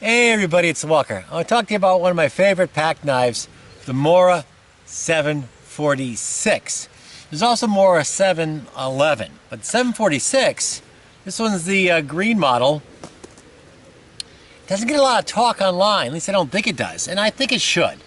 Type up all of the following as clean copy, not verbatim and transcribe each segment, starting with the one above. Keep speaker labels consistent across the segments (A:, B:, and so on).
A: Hey everybody, it's Walker. I want to talk to you about one of my favorite pack knives, the Mora 746. There's also Mora 711, but 746, this one's the green model. It doesn't get a lot of talk online, at least I don't think it does, and I think it should.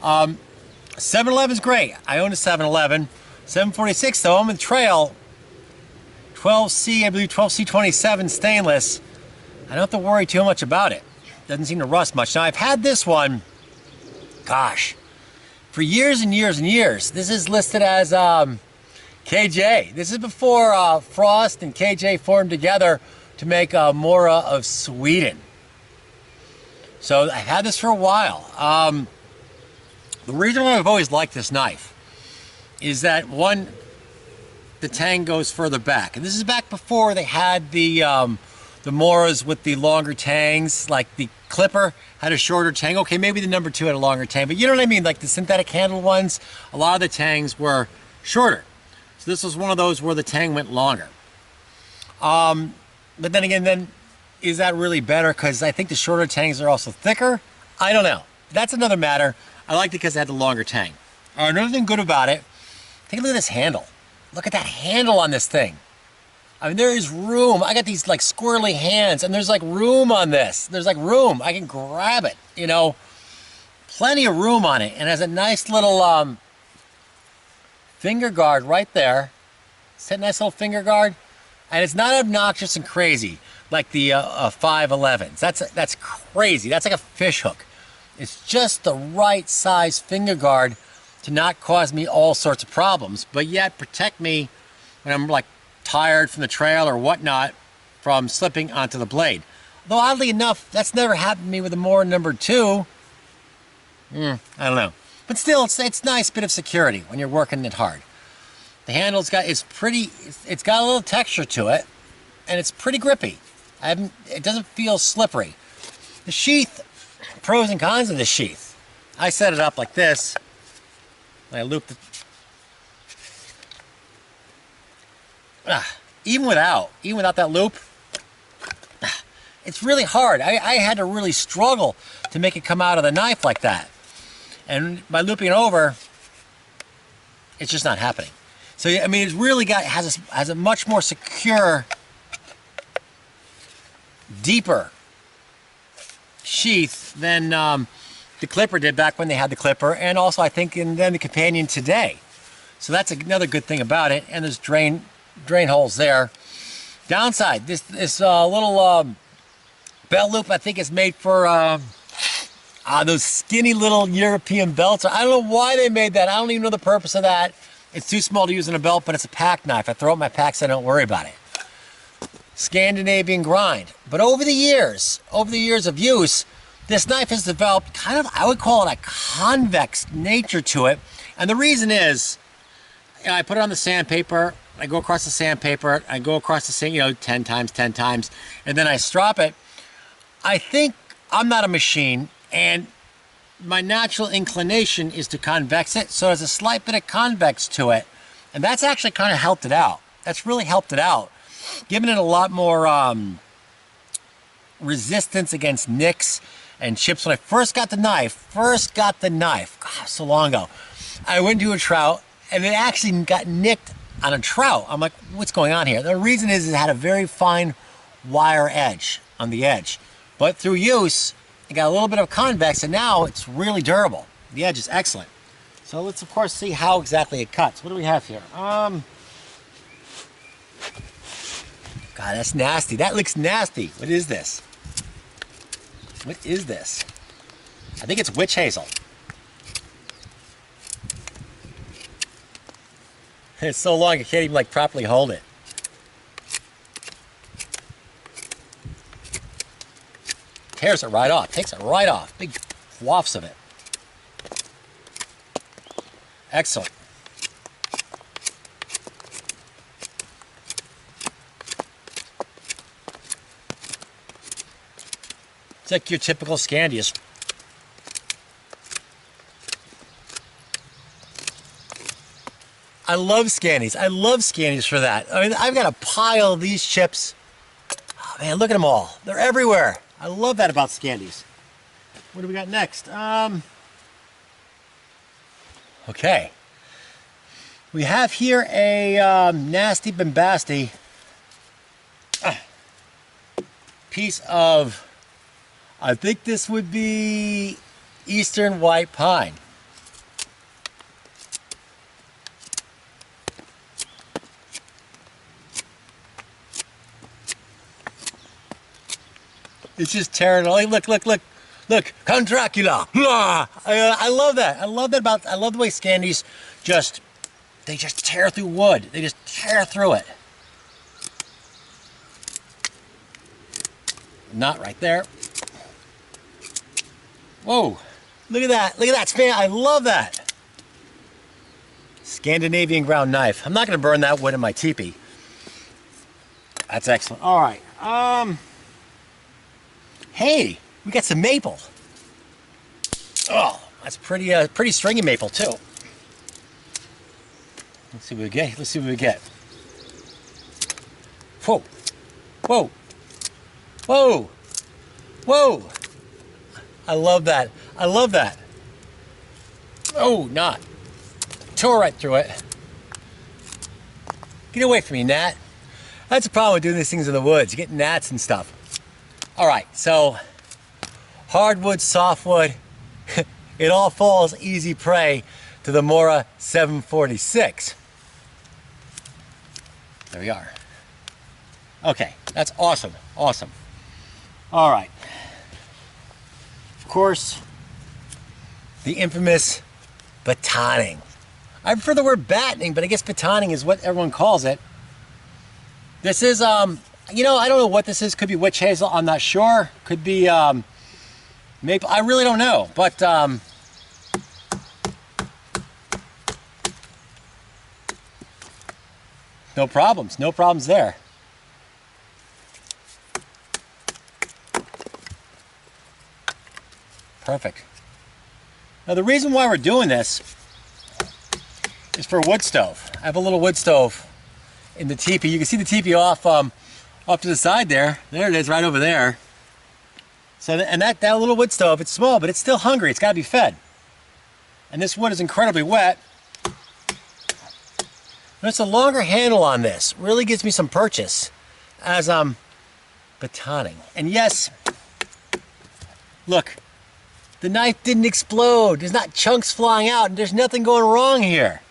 A: 711 is great. I own a 711. 746 though, I'm in trail, 12C, I believe 12C27 stainless. I don't have to worry too much about it. Doesn't seem to rust much. Now I've had this one, gosh, for years and years and years. This is listed as KJ. This is before Frost and KJ formed together to make Mora of Sweden. So I've had this for a while. The reason why I've always liked this knife is that, one, the tang goes further back. And this is back before they had the Moras with the longer tangs, like the Clipper had a shorter tang. Okay, maybe the number 2 had a longer tang, but you know what I mean? Like the synthetic handle ones, a lot of the tangs were shorter. So this was one of those where the tang went longer. But then again, is that really better? Because I think the shorter tangs are also thicker. I don't know. That's another matter. I liked it because it had the longer tang. Another thing good about it, take a look at this handle. Look at that handle on this thing. I mean, there is room. I got these like squirrely hands, and there's like room on this. There's like room. I can grab it, you know. Plenty of room on it, and it has a nice little finger guard right there. It's a nice little finger guard, and it's not obnoxious and crazy like the 511s. That's crazy. That's like a fish hook. It's just the right size finger guard to not cause me all sorts of problems, but yet protect me when I'm like tired from the trail or whatnot from slipping onto the blade. Though oddly enough, that's never happened to me with the Mora number 2. I don't know. But still, it's a nice bit of security when you're working it hard. The handle's got, it's got a little texture to it, and it's pretty grippy. It doesn't feel slippery. The sheath, pros and cons of the sheath. I set it up like this. I looped it. Even without that loop, it's really hard. I had to really struggle to make it come out of the knife like that. And by looping it over, it's just not happening. So, I mean, it's really has a much more secure, deeper sheath than the Clipper did back when they had the Clipper, and also I think then the Companion today. So that's another good thing about it. And there's drain holes there. Downside, this little belt loop I think is made for those skinny little European belts. I don't know why they made that. I don't even know the purpose of that. It's too small to use in a belt, but it's a pack knife. I throw it in my pack so I don't worry about it. Scandinavian grind. But over the years of use, this knife has developed kind of, I would call it a convex nature to it. And the reason is, you know, I put it on the sandpaper, I go across the sandpaper, I go across the sand, you know, 10 times, and then I strop it. I think I'm not a machine, and my natural inclination is to convex it, so there's a slight bit of convex to it, and that's actually kind of helped it out. That's really helped it out, giving it a lot more resistance against nicks and chips. When I first got the knife, gosh, so long ago, I went to a trout, and it actually got nicked on a trout. I'm like, what's going on here? The reason is it had a very fine wire edge on the edge, but through use, it got a little bit of convex, and now it's really durable. The edge is excellent. So let's of course see how exactly it cuts. What do we have here? God, that's nasty. That looks nasty. What is this? What is this? I think it's witch hazel. It's so long I can't even like properly hold it. Tears it right off, takes it right off. Big wafts of it. Excellent. It's like your typical Scandius. I love Scandies. I love Scandies for that. I mean, I've got a pile of these chips. Oh man, look at them all. They're everywhere. I love that about Scandies. What do we got next? Okay. We have here a nasty bombasty piece of, I think this would be Eastern White Pine. It's just tearing. Look, look, look, look, Count Dracula. I love that. I love the way Scandies they just tear through wood. They just tear through it. Not right there. Whoa, look at that. Look at that span. I love that. Scandinavian ground knife. I'm not going to burn that wood in my teepee. That's excellent. All right. Hey, we got some maple. Oh, that's pretty stringy maple too. Let's see what we get. Let's see what we get. Whoa, whoa, whoa, whoa! I love that. I love that. Oh, not. Tore right through it. Get away from me, gnat. That's the problem with doing these things in the woods. You get gnats and stuff. All right, so hardwood, softwood, it all falls easy prey to the Mora 746. There we are. Okay, that's awesome, awesome. All right. Of course, the infamous batoning. I prefer the word battening, but I guess batoning is what everyone calls it. This is, you know, I don't know what this is. Could be witch hazel, I'm not sure. Could be maple, I really don't know. But no problems there. Perfect. Now the reason why we're doing this is for a wood stove. I have a little wood stove in the teepee. You can see the teepee off to the side there. There it is, right over there. So, and that little wood stove, it's small, but it's still hungry. It's got to be fed. And this wood is incredibly wet. There's a longer handle on this. Really gives me some purchase as I'm batoning. And yes, look, the knife didn't explode. There's not chunks flying out, and there's nothing going wrong here.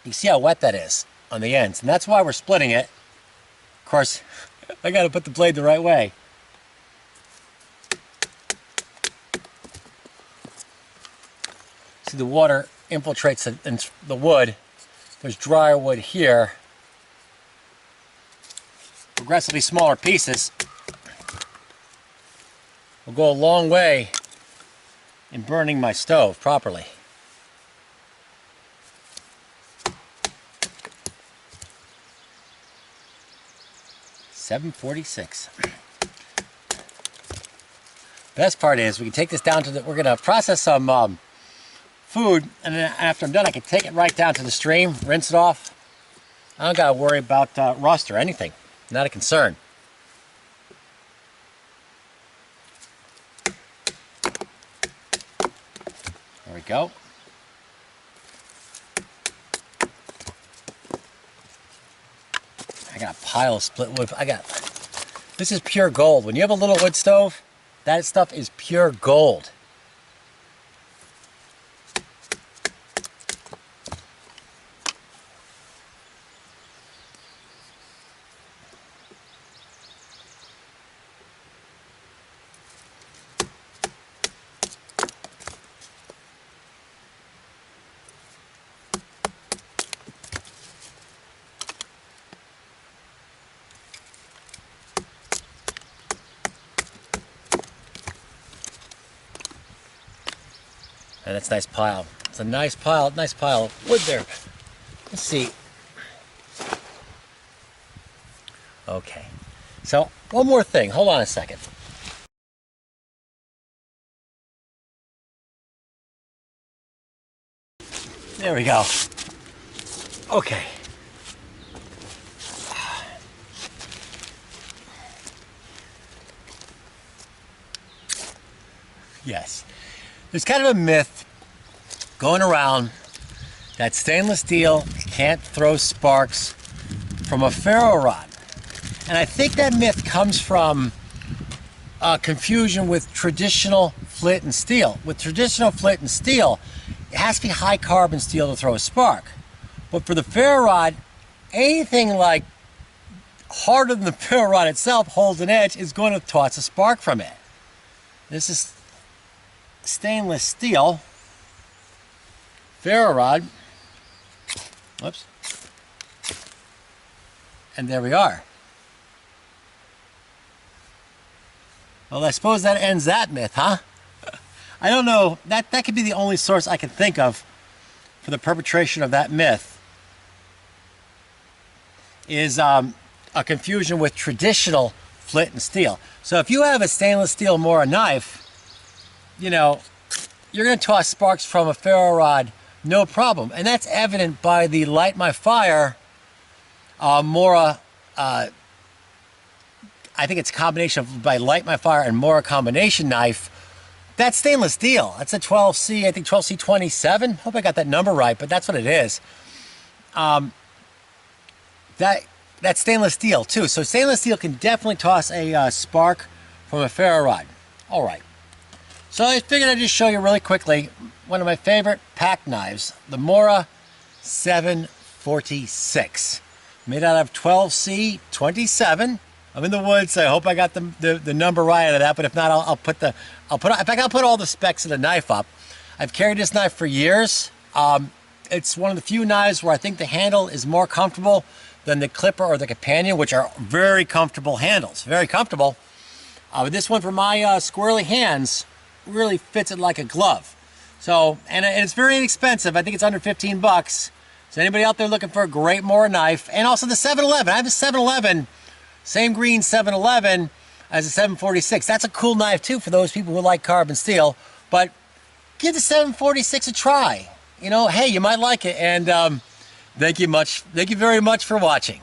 A: You see how wet that is on the ends, and that's why we're splitting it. Of course, I got to put the blade the right way. See, the water infiltrates the wood. There's drier wood here. Progressively smaller pieces will go a long way in burning my stove properly. $7.46. Best part is we can take this down to we're gonna process some food, and then after I'm done I can take it right down to the stream, rinse it off. I don't gotta worry about rust or anything. Not a concern. There we go. I got a pile of split wood. This is pure gold. When you have a little wood stove, that stuff is pure gold. And it's a nice pile. It's a nice pile of wood there. Let's see. Okay. So, one more thing. Hold on a second. There we go. Okay. Yes. There's kind of a myth going around that stainless steel can't throw sparks from a ferro rod. And I think that myth comes from confusion with traditional flint and steel. With traditional flint and steel, it has to be high carbon steel to throw a spark. But for the ferro rod, anything like harder than the ferro rod itself holds an edge is going to toss a spark from it. This is stainless steel ferro rod. Whoops. And there we are. Well, I suppose that ends that myth, huh? I don't know. That could be the only source I can think of for the perpetration of that myth, is a confusion with traditional flint and steel. So if you have a stainless steel Mora knife, you know, you're going to toss sparks from a ferro rod, no problem. And that's evident by the Light My Fire Mora, I think it's a combination of by Light My Fire and Mora combination knife. That's stainless steel. That's a 12C, I think 12C27. Hope I got that number right, but that's what it is. That's stainless steel too. So stainless steel can definitely toss a spark from a ferro rod. All right. So I figured I'd just show you really quickly one of my favorite pack knives, the Mora 746, made out of 12C27. I'm in the woods, so I hope I got the number right out of that. But if not, I'll put in fact, I'll put all the specs of the knife up. I've carried this knife for years. It's one of the few knives where I think the handle is more comfortable than the clipper or the companion, which are very comfortable handles, very comfortable. But this one for my squirrely hands really fits it like a glove. So, and it's very inexpensive. I think it's under 15 bucks. So anybody out there looking for a great Mora knife, and also the 711. I have a 711. Same green 711 as a 746. That's a cool knife too for those people who like carbon steel. But give the 746 a try. You know, hey, you might like it. And thank you very much for watching.